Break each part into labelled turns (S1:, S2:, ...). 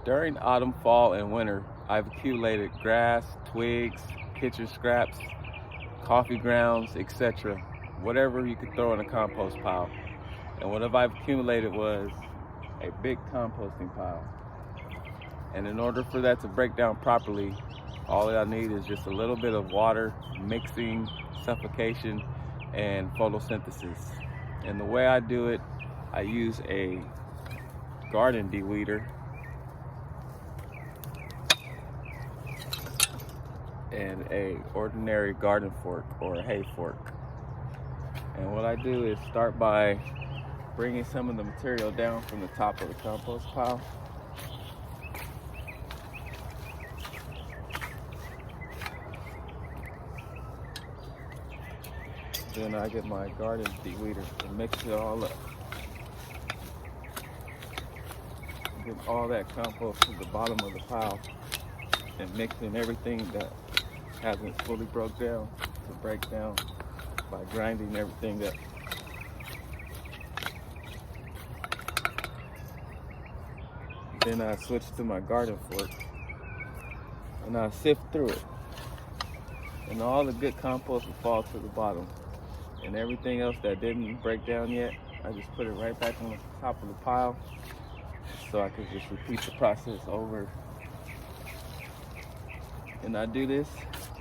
S1: During autumn, fall, and winter, I've accumulated grass, twigs, kitchen scraps, coffee grounds, etc. Whatever you could throw in a compost pile. And what I've accumulated was a big composting pile. And in order for that to break down properly, all I need is just a little bit of water, mixing, suffocation, and photosynthesis. And the way I do it, I use a garden de-weeder and a ordinary garden fork or a hay fork. And what I do is start by bringing some of the material down from the top of the compost pile. Then I get my garden de-weeder and mix it all up. Get all that compost to the bottom of the pile and mix in everything that hasn't fully broke down to break down by grinding everything up. Then I switch to my garden fork and I sift through it. And all the good compost will fall to the bottom. And everything else that didn't break down yet, I just put it right back on the top of the pile so I could just repeat the process over. And I do this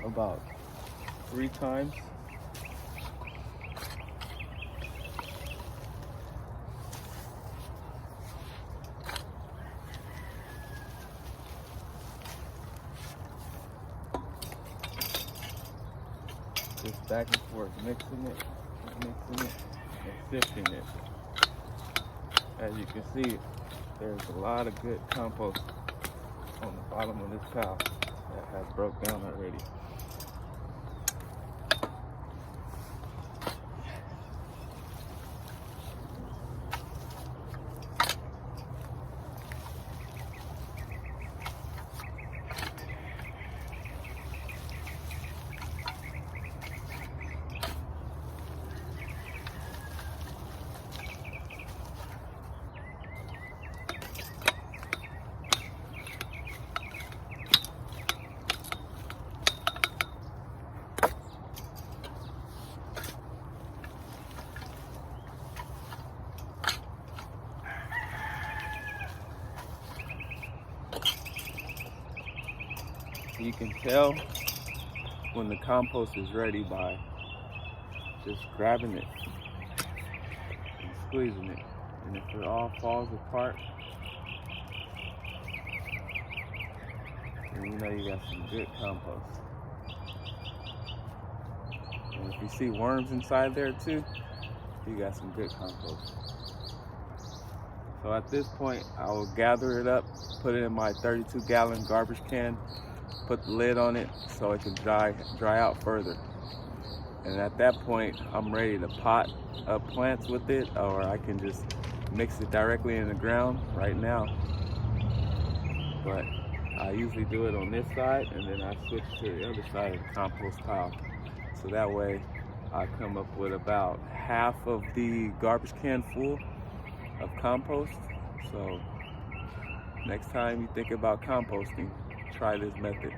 S1: about 3 times. Just back and forth, mixing it, and sifting it. As you can see, there's a lot of good compost on the bottom of this pile that has broke down already. You can tell when the compost is ready by just grabbing it and squeezing it. And if it all falls apart, then you know you got some good compost. And if you see worms inside there too, you got some good compost. So at this point, I will gather it up, put it in my 32-gallon garbage can, put the lid on it so it can dry out further. And at that point, I'm ready to pot up plants with it, or I can just mix it directly in the ground right now. But I usually do it on this side, and then I switch to the other side of the compost pile. So that way, I come up with about half of the garbage can full of compost. So next time you think about composting, try this method.